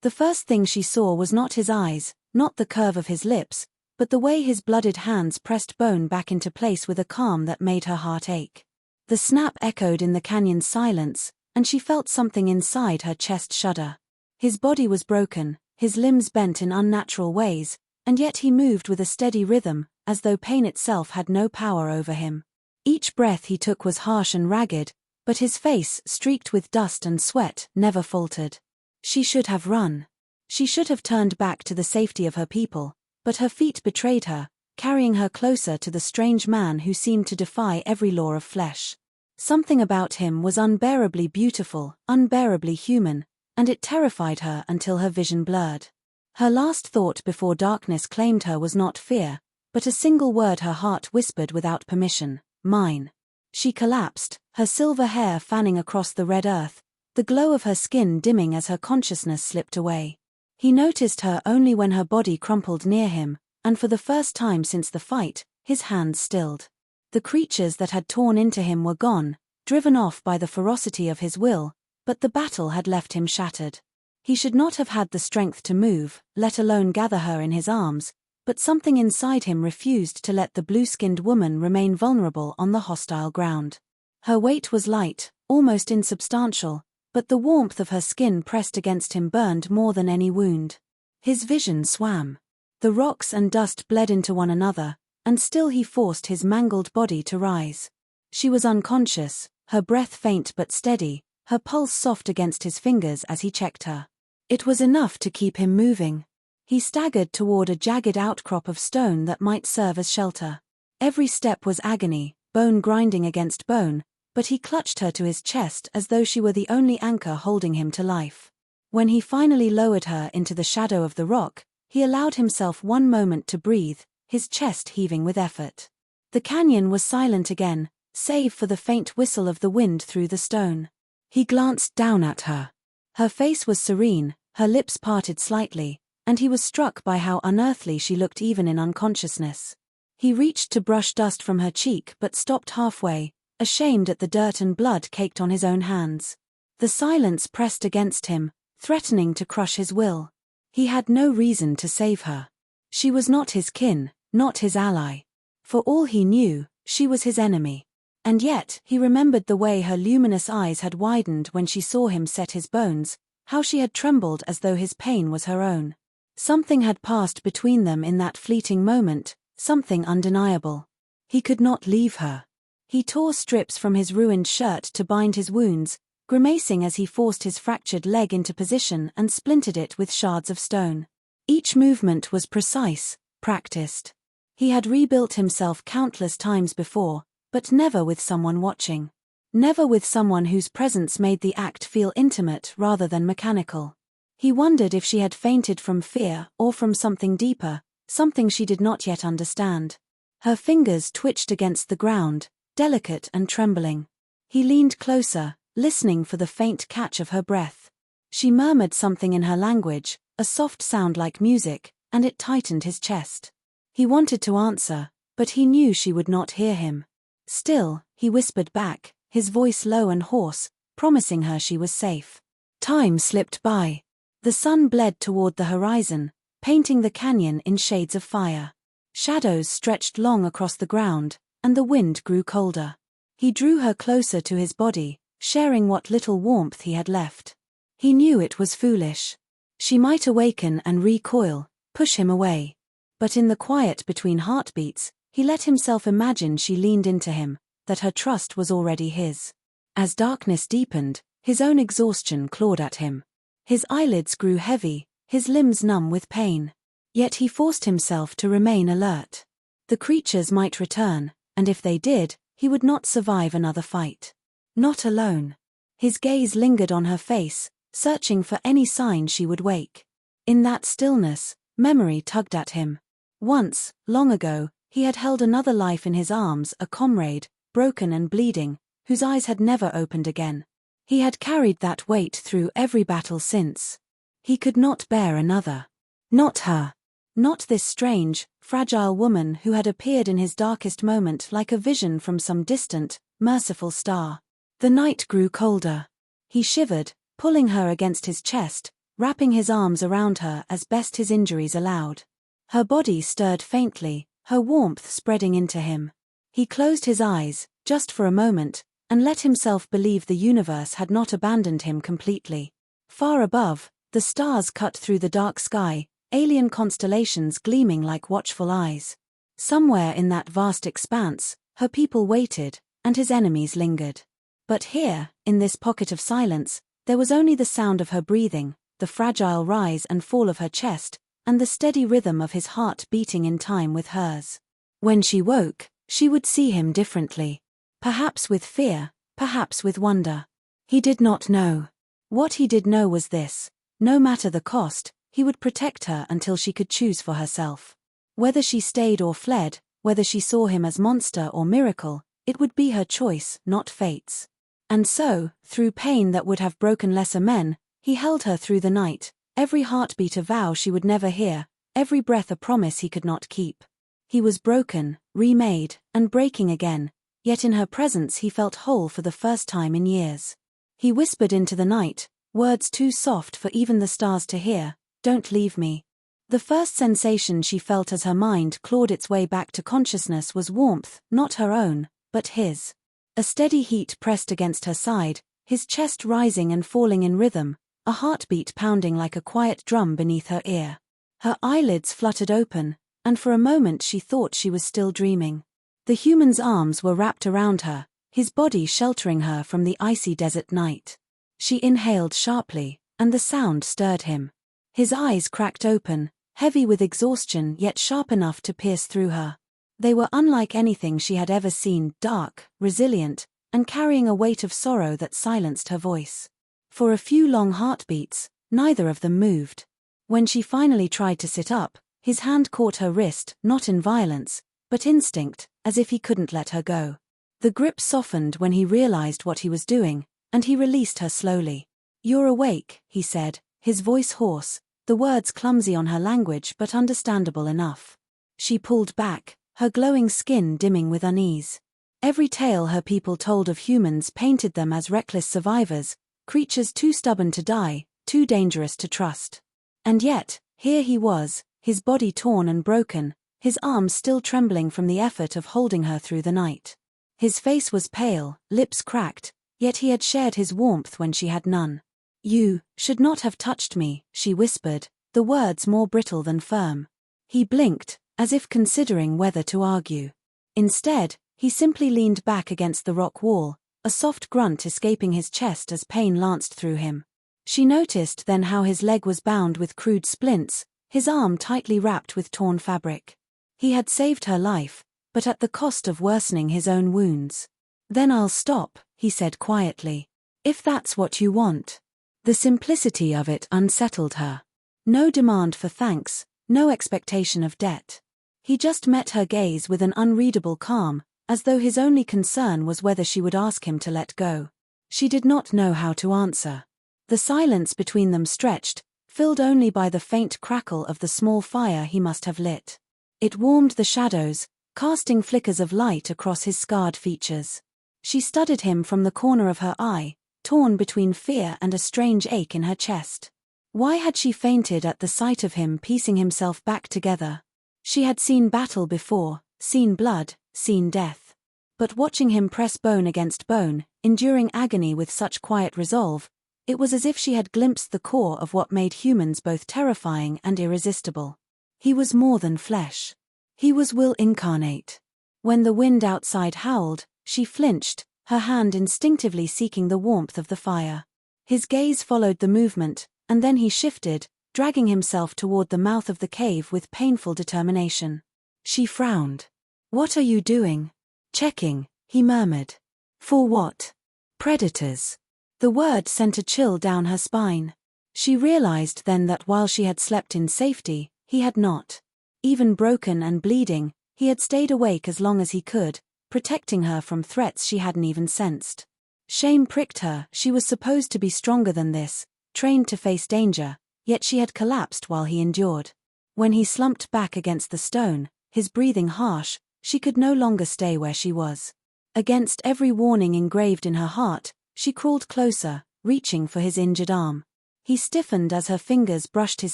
The first thing she saw was not his eyes, not the curve of his lips, but the way his blooded hands pressed bone back into place with a calm that made her heart ache. The snap echoed in the canyon's silence, and she felt something inside her chest shudder. His body was broken, his limbs bent in unnatural ways, and yet he moved with a steady rhythm, as though pain itself had no power over him. Each breath he took was harsh and ragged, but his face, streaked with dust and sweat, never faltered. She should have run. She should have turned back to the safety of her people, but her feet betrayed her, carrying her closer to the strange man who seemed to defy every law of flesh. Something about him was unbearably beautiful, unbearably human, and it terrified her until her vision blurred. Her last thought before darkness claimed her was not fear, but a single word her heart whispered without permission: mine. She collapsed, her silver hair fanning across the red earth, the glow of her skin dimming as her consciousness slipped away. He noticed her only when her body crumpled near him, and for the first time since the fight, his hands stilled. The creatures that had torn into him were gone, driven off by the ferocity of his will, but the battle had left him shattered. He should not have had the strength to move, let alone gather her in his arms, but something inside him refused to let the blue-skinned woman remain vulnerable on the hostile ground. Her weight was light, almost insubstantial, but the warmth of her skin pressed against him burned more than any wound. His vision swam. The rocks and dust bled into one another, and still he forced his mangled body to rise. She was unconscious, her breath faint but steady, her pulse soft against his fingers as he checked her. It was enough to keep him moving. He staggered toward a jagged outcrop of stone that might serve as shelter. Every step was agony, bone grinding against bone, but he clutched her to his chest as though she were the only anchor holding him to life. When he finally lowered her into the shadow of the rock, he allowed himself one moment to breathe, his chest heaving with effort. The canyon was silent again, save for the faint whistle of the wind through the stone. He glanced down at her. Her face was serene, her lips parted slightly, and he was struck by how unearthly she looked even in unconsciousness. He reached to brush dust from her cheek but stopped halfway, ashamed at the dirt and blood caked on his own hands. The silence pressed against him, threatening to crush his will. He had no reason to save her. She was not his kin, not his ally. For all he knew, she was his enemy. And yet, he remembered the way her luminous eyes had widened when she saw him set his bones, how she had trembled as though his pain was her own. Something had passed between them in that fleeting moment, something undeniable. He could not leave her. He tore strips from his ruined shirt to bind his wounds, grimacing as he forced his fractured leg into position and splintered it with shards of stone. Each movement was precise, practiced. He had rebuilt himself countless times before, but never with someone watching. Never with someone whose presence made the act feel intimate rather than mechanical. He wondered if she had fainted from fear or from something deeper, something she did not yet understand. Her fingers twitched against the ground, delicate and trembling. He leaned closer, listening for the faint catch of her breath. She murmured something in her language, a soft sound like music, and it tightened his chest. He wanted to answer, but he knew she would not hear him. Still, he whispered back, his voice low and hoarse, promising her she was safe. Time slipped by. The sun bled toward the horizon, painting the canyon in shades of fire. Shadows stretched long across the ground, and the wind grew colder. He drew her closer to his body, sharing what little warmth he had left. He knew it was foolish. She might awaken and recoil, push him away. But in the quiet between heartbeats, he let himself imagine she leaned into him, that her trust was already his. As darkness deepened, his own exhaustion clawed at him. His eyelids grew heavy, his limbs numb with pain. Yet he forced himself to remain alert. The creatures might return, and if they did, he would not survive another fight. Not alone. His gaze lingered on her face, searching for any sign she would wake. In that stillness, memory tugged at him. Once, long ago, he had held another life in his arms, a comrade, broken and bleeding, whose eyes had never opened again. He had carried that weight through every battle since. He could not bear another. Not her. Not this strange, fragile woman who had appeared in his darkest moment like a vision from some distant, merciful star. The night grew colder. He shivered, pulling her against his chest, wrapping his arms around her as best his injuries allowed. Her body stirred faintly, her warmth spreading into him. He closed his eyes, just for a moment, and let himself believe the universe had not abandoned him completely. Far above, the stars cut through the dark sky, alien constellations gleaming like watchful eyes. Somewhere in that vast expanse, her people waited, and his enemies lingered. But here, in this pocket of silence, there was only the sound of her breathing, the fragile rise and fall of her chest, and the steady rhythm of his heart beating in time with hers. When she woke, she would see him differently. Perhaps with fear, perhaps with wonder. He did not know. What he did know was this: no matter the cost, he would protect her until she could choose for herself. Whether she stayed or fled, whether she saw him as monster or miracle, it would be her choice, not fate's. And so, through pain that would have broken lesser men, he held her through the night, every heartbeat a vow she would never hear, every breath a promise he could not keep. He was broken, remade, and breaking again, yet in her presence he felt whole for the first time in years. He whispered into the night, words too soft for even the stars to hear, "Don't leave me." The first sensation she felt as her mind clawed its way back to consciousness was warmth, not her own, but his. A steady heat pressed against her side, his chest rising and falling in rhythm, a heartbeat pounding like a quiet drum beneath her ear. Her eyelids fluttered open, and for a moment she thought she was still dreaming. The human's arms were wrapped around her, his body sheltering her from the icy desert night. She inhaled sharply, and the sound stirred him. His eyes cracked open, heavy with exhaustion yet sharp enough to pierce through her. They were unlike anything she had ever seen, dark, resilient, and carrying a weight of sorrow that silenced her voice. For a few long heartbeats, neither of them moved. When she finally tried to sit up, his hand caught her wrist, not in violence, but instinct, as if he couldn't let her go. The grip softened when he realized what he was doing, and he released her slowly. "You're awake," he said, his voice hoarse, the words clumsy on her language but understandable enough. She pulled back, her glowing skin dimming with unease. Every tale her people told of humans painted them as reckless survivors, creatures too stubborn to die, too dangerous to trust. And yet, here he was, his body torn and broken, his arms still trembling from the effort of holding her through the night. His face was pale, lips cracked, yet he had shared his warmth when she had none. "You should not have touched me," she whispered, the words more brittle than firm. He blinked, as if considering whether to argue. Instead, he simply leaned back against the rock wall, a soft grunt escaping his chest as pain lanced through him. She noticed then how his leg was bound with crude splints, his arm tightly wrapped with torn fabric. He had saved her life, but at the cost of worsening his own wounds. "Then I'll stop," he said quietly. "If that's what you want." The simplicity of it unsettled her. No demand for thanks, no expectation of debt. He just met her gaze with an unreadable calm, as though his only concern was whether she would ask him to let go. She did not know how to answer. The silence between them stretched, filled only by the faint crackle of the small fire he must have lit. It warmed the shadows, casting flickers of light across his scarred features. She studied him from the corner of her eye, torn between fear and a strange ache in her chest. Why had she fainted at the sight of him piecing himself back together? She had seen battle before, seen blood, seen death. But watching him press bone against bone, enduring agony with such quiet resolve, it was as if she had glimpsed the core of what made humans both terrifying and irresistible. He was more than flesh. He was will incarnate. When the wind outside howled, she flinched, her hand instinctively seeking the warmth of the fire. His gaze followed the movement, and then he shifted, dragging himself toward the mouth of the cave with painful determination. She frowned. "What are you doing?" "Checking," he murmured. "For what?" "Predators." The word sent a chill down her spine. She realized then that while she had slept in safety, he had not. Even broken and bleeding, he had stayed awake as long as he could, protecting her from threats she hadn't even sensed. Shame pricked her. She was supposed to be stronger than this, trained to face danger, yet she had collapsed while he endured. When he slumped back against the stone, his breathing harsh, she could no longer stay where she was. Against every warning engraved in her heart, she crawled closer, reaching for his injured arm. He stiffened as her fingers brushed his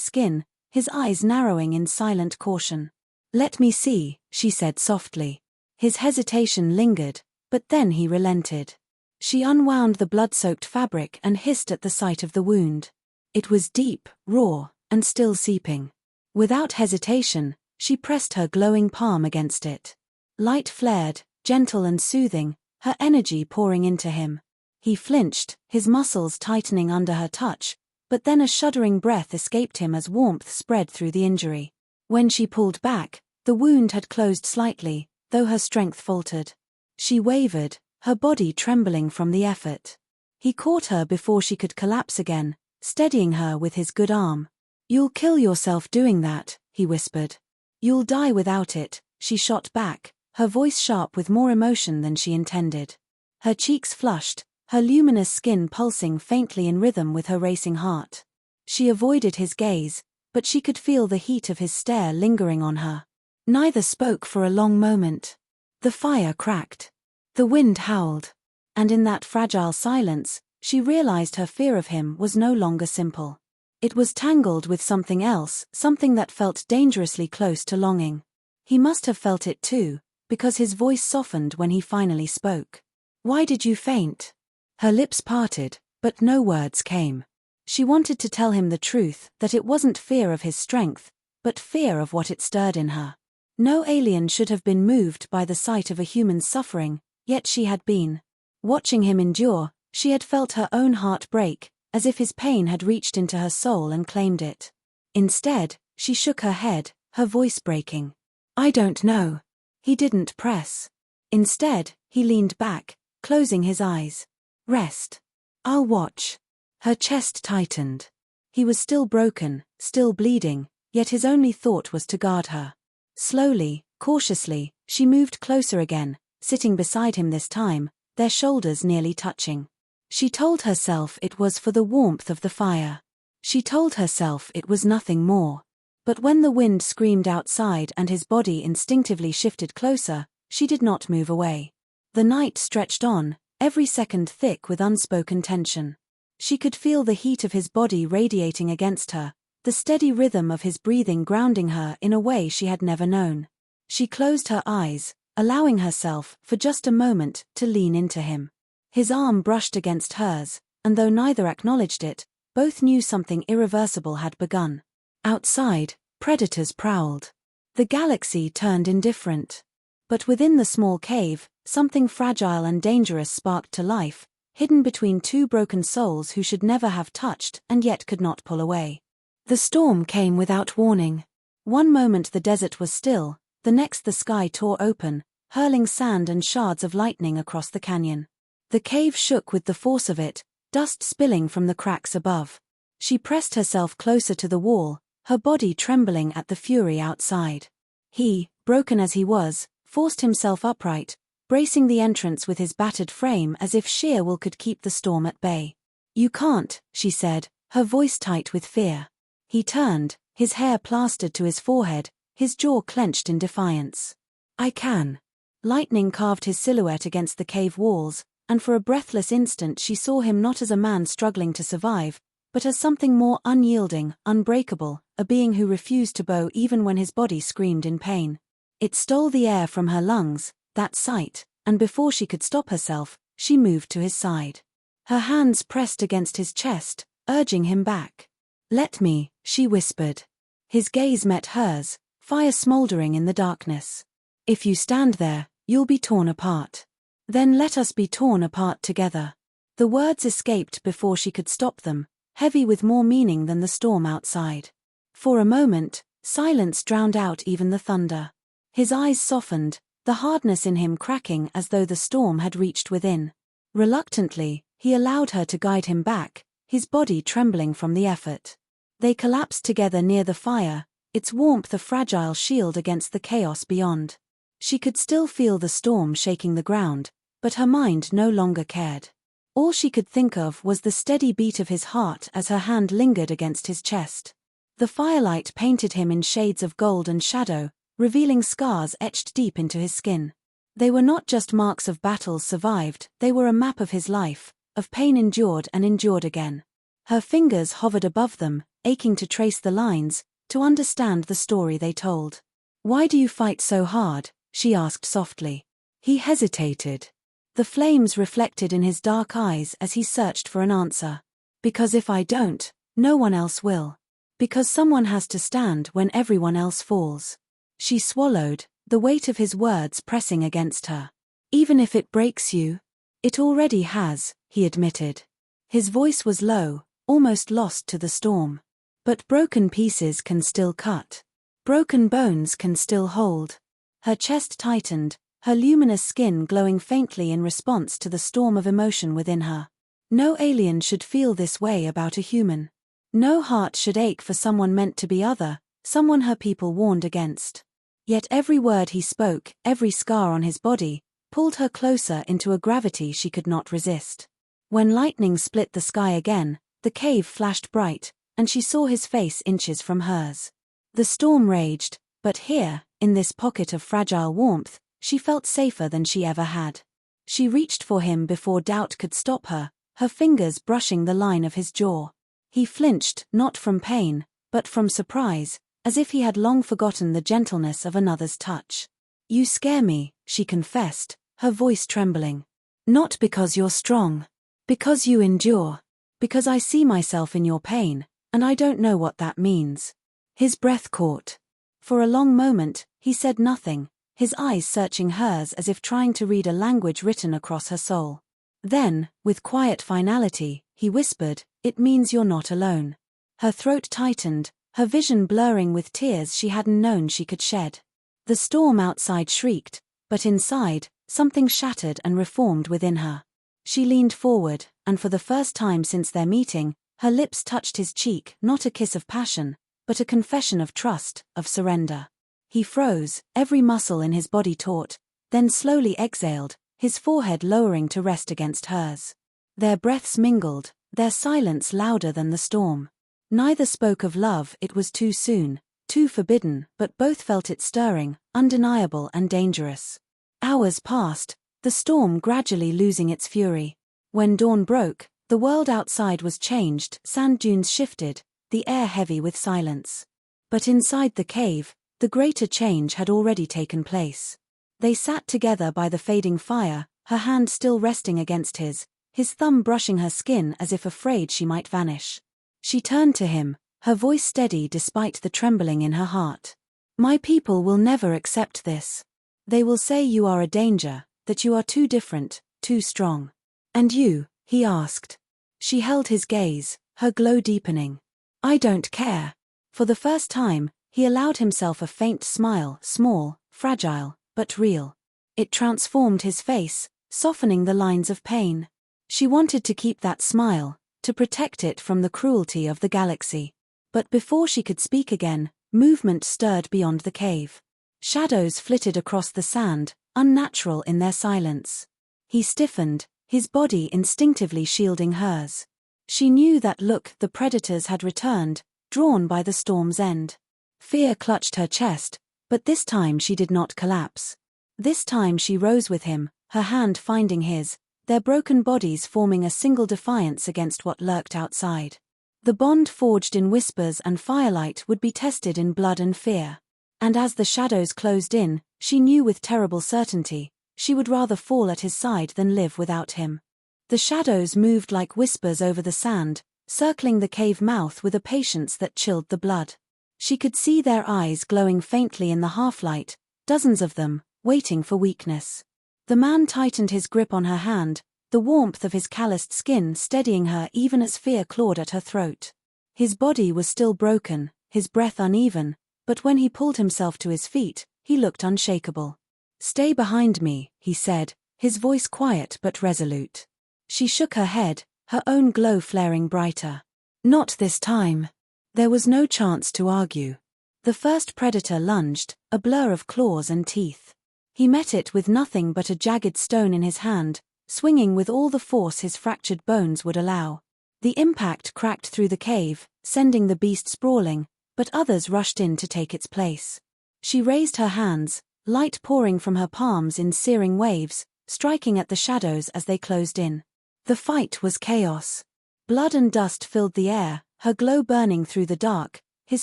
skin, his eyes narrowing in silent caution. "Let me see," she said softly. His hesitation lingered, but then he relented. She unwound the blood-soaked fabric and hissed at the sight of the wound. It was deep, raw, and still seeping. Without hesitation, she pressed her glowing palm against it. Light flared, gentle and soothing, her energy pouring into him. He flinched, his muscles tightening under her touch, but then a shuddering breath escaped him as warmth spread through the injury. When she pulled back, the wound had closed slightly, though her strength faltered. She wavered, her body trembling from the effort. He caught her before she could collapse again, steadying her with his good arm. "You'll kill yourself doing that," he whispered. "You'll die without it," she shot back, her voice sharp with more emotion than she intended. Her cheeks flushed, her luminous skin pulsing faintly in rhythm with her racing heart. She avoided his gaze, but she could feel the heat of his stare lingering on her. Neither spoke for a long moment. The fire cracked. The wind howled. And in that fragile silence, she realized her fear of him was no longer simple. It was tangled with something else, something that felt dangerously close to longing. He must have felt it too, because his voice softened when he finally spoke. "Why did you faint?" Her lips parted, but no words came. She wanted to tell him the truth, that it wasn't fear of his strength, but fear of what it stirred in her. No alien should have been moved by the sight of a human's suffering, yet she had been. Watching him endure, she had felt her own heart break, as if his pain had reached into her soul and claimed it. Instead, she shook her head, her voice breaking. "I don't know." He didn't press. Instead, he leaned back, closing his eyes. "Rest. I'll watch." Her chest tightened. He was still broken, still bleeding, yet his only thought was to guard her. Slowly, cautiously, she moved closer again, sitting beside him this time, their shoulders nearly touching. She told herself it was for the warmth of the fire. She told herself it was nothing more. But when the wind screamed outside and his body instinctively shifted closer, she did not move away. The night stretched on, every second thick with unspoken tension. She could feel the heat of his body radiating against her, the steady rhythm of his breathing grounding her in a way she had never known. She closed her eyes, allowing herself, for just a moment, to lean into him. His arm brushed against hers, and though neither acknowledged it, both knew something irreversible had begun. Outside, predators prowled. The galaxy turned indifferent. But within the small cave, something fragile and dangerous sparked to life, hidden between two broken souls who should never have touched and yet could not pull away. The storm came without warning. One moment the desert was still, the next the sky tore open, hurling sand and shards of lightning across the canyon. The cave shook with the force of it, dust spilling from the cracks above. She pressed herself closer to the wall, her body trembling at the fury outside. He, broken as he was, forced himself upright, bracing the entrance with his battered frame as if sheer will could keep the storm at bay. "You can't," she said, her voice tight with fear. He turned, his hair plastered to his forehead, his jaw clenched in defiance. "I can." Lightning carved his silhouette against the cave walls, and for a breathless instant she saw him not as a man struggling to survive, but as something more unyielding, unbreakable, a being who refused to bow even when his body screamed in pain. It stole the air from her lungs, that sight, and before she could stop herself, she moved to his side. Her hands pressed against his chest, urging him back. "Let me," she whispered. His gaze met hers, fire smoldering in the darkness. "If you stand there, you'll be torn apart. Then let us be torn apart together." The words escaped before she could stop them, heavy with more meaning than the storm outside. For a moment, silence drowned out even the thunder. His eyes softened, the hardness in him cracking as though the storm had reached within. Reluctantly, he allowed her to guide him back, his body trembling from the effort. They collapsed together near the fire, its warmth a fragile shield against the chaos beyond. She could still feel the storm shaking the ground, but her mind no longer cared. All she could think of was the steady beat of his heart as her hand lingered against his chest. The firelight painted him in shades of gold and shadow, revealing scars etched deep into his skin. They were not just marks of battles survived, they were a map of his life, of pain endured and endured again. Her fingers hovered above them, aching to trace the lines, to understand the story they told. "Why do you fight so hard?" she asked softly. He hesitated. The flames reflected in his dark eyes as he searched for an answer. "Because if I don't, no one else will. Because someone has to stand when everyone else falls." She swallowed, the weight of his words pressing against her. "Even if it breaks you?" "It already has," he admitted. His voice was low, almost lost to the storm. "But broken pieces can still cut. Broken bones can still hold." Her chest tightened, her luminous skin glowing faintly in response to the storm of emotion within her. No alien should feel this way about a human. No heart should ache for someone meant to be other, someone her people warned against. Yet every word he spoke, every scar on his body, pulled her closer into a gravity she could not resist. When lightning split the sky again, the cave flashed bright, and she saw his face inches from hers. The storm raged, but here, in this pocket of fragile warmth, she felt safer than she ever had. She reached for him before doubt could stop her, her fingers brushing the line of his jaw. He flinched, not from pain, but from surprise, as if he had long forgotten the gentleness of another's touch. "You scare me," she confessed, her voice trembling. "Not because you're strong. Because you endure. Because I see myself in your pain, and I don't know what that means." His breath caught. For a long moment, he said nothing, his eyes searching hers as if trying to read a language written across her soul. Then, with quiet finality, he whispered, "It means you're not alone." Her throat tightened, her vision blurring with tears she hadn't known she could shed. The storm outside shrieked, but inside, something shattered and reformed within her. She leaned forward, and for the first time since their meeting, her lips touched his cheek, not a kiss of passion, but a confession of trust, of surrender. He froze, every muscle in his body taut, then slowly exhaled, his forehead lowering to rest against hers. Their breaths mingled, their silence louder than the storm. Neither spoke of love, it was too soon, too forbidden, but both felt it stirring, undeniable and dangerous. Hours passed, the storm gradually losing its fury. When dawn broke, the world outside was changed, sand dunes shifted, the air heavy with silence. But inside the cave, the greater change had already taken place. They sat together by the fading fire, her hand still resting against his thumb brushing her skin as if afraid she might vanish. She turned to him, her voice steady despite the trembling in her heart. "My people will never accept this. They will say you are a danger, that you are too different, too strong." "And you?" he asked. She held his gaze, her glow deepening. "I don't care." For the first time, he allowed himself a faint smile, small, fragile, but real. It transformed his face, softening the lines of pain. She wanted to keep that smile, to protect it from the cruelty of the galaxy. But before she could speak again, movement stirred beyond the cave. Shadows flitted across the sand, unnatural in their silence. He stiffened, his body instinctively shielding hers. She knew that look, the predators had returned, drawn by the storm's end. Fear clutched her chest, but this time she did not collapse. This time she rose with him, her hand finding his, their broken bodies forming a single defiance against what lurked outside. The bond forged in whispers and firelight would be tested in blood and fear. And as the shadows closed in, she knew with terrible certainty, she would rather fall at his side than live without him. The shadows moved like whispers over the sand, circling the cave mouth with a patience that chilled the blood. She could see their eyes glowing faintly in the half-light, dozens of them, waiting for weakness. The man tightened his grip on her hand, the warmth of his calloused skin steadying her even as fear clawed at her throat. His body was still broken, his breath uneven, but when he pulled himself to his feet, he looked unshakable. "Stay behind me," he said, his voice quiet but resolute. She shook her head, her own glow flaring brighter. "Not this time." There was no chance to argue. The first predator lunged, a blur of claws and teeth. He met it with nothing but a jagged stone in his hand, swinging with all the force his fractured bones would allow. The impact cracked through the cave, sending the beast sprawling, but others rushed in to take its place. She raised her hands, light pouring from her palms in searing waves, striking at the shadows as they closed in. The fight was chaos. Blood and dust filled the air, her glow burning through the dark, his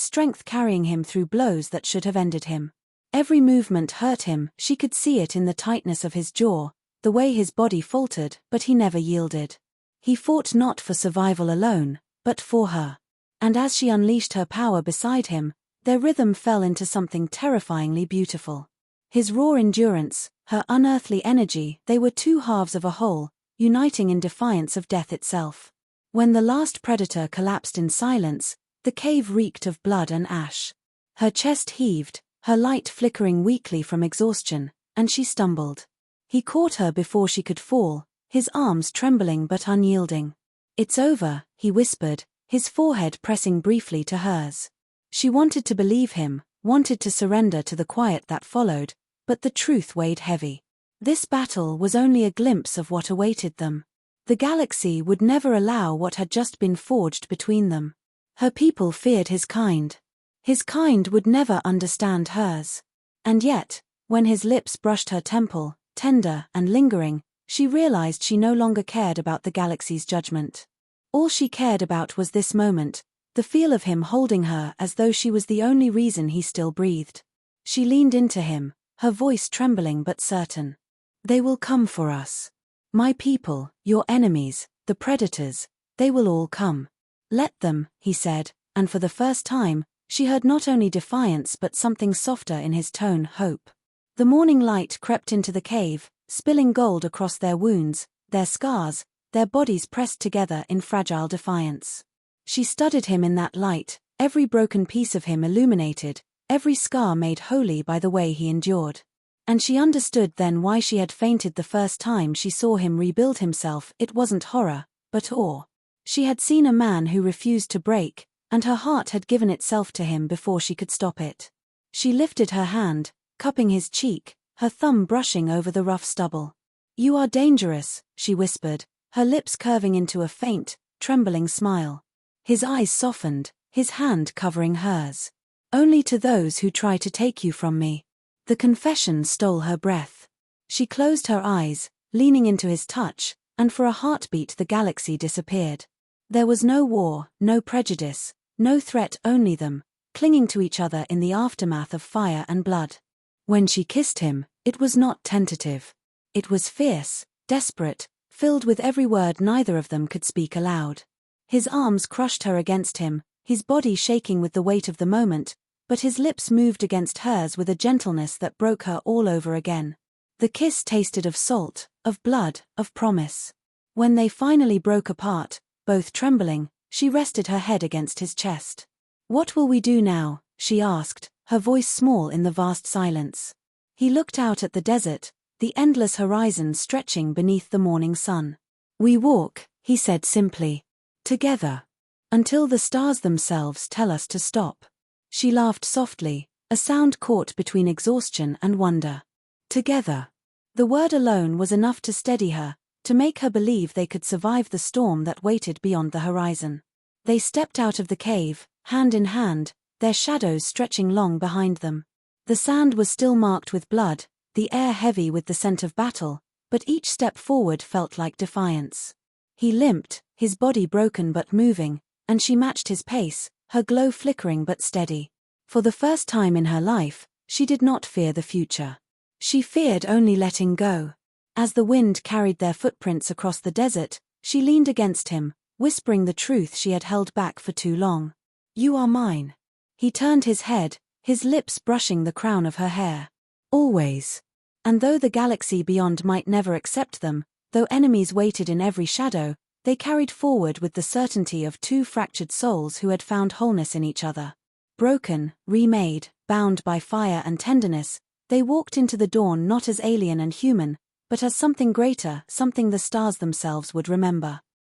strength carrying him through blows that should have ended him. Every movement hurt him, she could see it in the tightness of his jaw, the way his body faltered, but he never yielded. He fought not for survival alone, but for her. And as she unleashed her power beside him, their rhythm fell into something terrifyingly beautiful. His raw endurance, her unearthly energy, they were two halves of a whole, uniting in defiance of death itself. When the last predator collapsed in silence, the cave reeked of blood and ash. Her chest heaved, her light flickering weakly from exhaustion, and she stumbled. He caught her before she could fall, his arms trembling but unyielding. "It's over," he whispered, his forehead pressing briefly to hers. She wanted to believe him, wanted to surrender to the quiet that followed, but the truth weighed heavy. This battle was only a glimpse of what awaited them. The galaxy would never allow what had just been forged between them. Her people feared his kind. His kind would never understand hers. And yet, when his lips brushed her temple, tender and lingering, she realized she no longer cared about the galaxy's judgment. All she cared about was this moment, the feel of him holding her as though she was the only reason he still breathed. She leaned into him, her voice trembling but certain. "They will come for us. My people, your enemies, the predators, they will all come. Let them," he said, and for the first time, she heard not only defiance but something softer in his tone, hope. The morning light crept into the cave, spilling gold across their wounds, their scars, their bodies pressed together in fragile defiance. She studied him in that light, every broken piece of him illuminated, every scar made holy by the way he endured. And she understood then why she had fainted the first time she saw him rebuild himself. It wasn't horror, but awe. She had seen a man who refused to break, and her heart had given itself to him before she could stop it. She lifted her hand, cupping his cheek, her thumb brushing over the rough stubble. "You are dangerous," she whispered, her lips curving into a faint, trembling smile. His eyes softened, his hand covering hers. "Only to those who try to take you from me." The confession stole her breath. She closed her eyes, leaning into his touch, and for a heartbeat the galaxy disappeared. There was no war, no prejudice, no threat, only them, clinging to each other in the aftermath of fire and blood. When she kissed him, it was not tentative. It was fierce, desperate, filled with every word neither of them could speak aloud. His arms crushed her against him, his body shaking with the weight of the moment, but his lips moved against hers with a gentleness that broke her all over again. The kiss tasted of salt, of blood, of promise. When they finally broke apart, both trembling, she rested her head against his chest. "What will we do now?" she asked, her voice small in the vast silence. He looked out at the desert, the endless horizon stretching beneath the morning sun. "We walk," he said simply. "Together. Until the stars themselves tell us to stop." She laughed softly, a sound caught between exhaustion and wonder. Together. The word alone was enough to steady her, to make her believe they could survive the storm that waited beyond the horizon. They stepped out of the cave, hand in hand, their shadows stretching long behind them. The sand was still marked with blood, the air heavy with the scent of battle, but each step forward felt like defiance. He limped, his body broken but moving, and she matched his pace, her glow flickering but steady. For the first time in her life, she did not fear the future. She feared only letting go. As the wind carried their footprints across the desert, she leaned against him, whispering the truth she had held back for too long. "You are mine." He turned his head, his lips brushing the crown of her hair. "Always." And though the galaxy beyond might never accept them, though enemies waited in every shadow, they carried forward with the certainty of two fractured souls who had found wholeness in each other. Broken, remade, bound by fire and tenderness, they walked into the dawn not as alien and human, but as something greater, something the stars themselves would remember.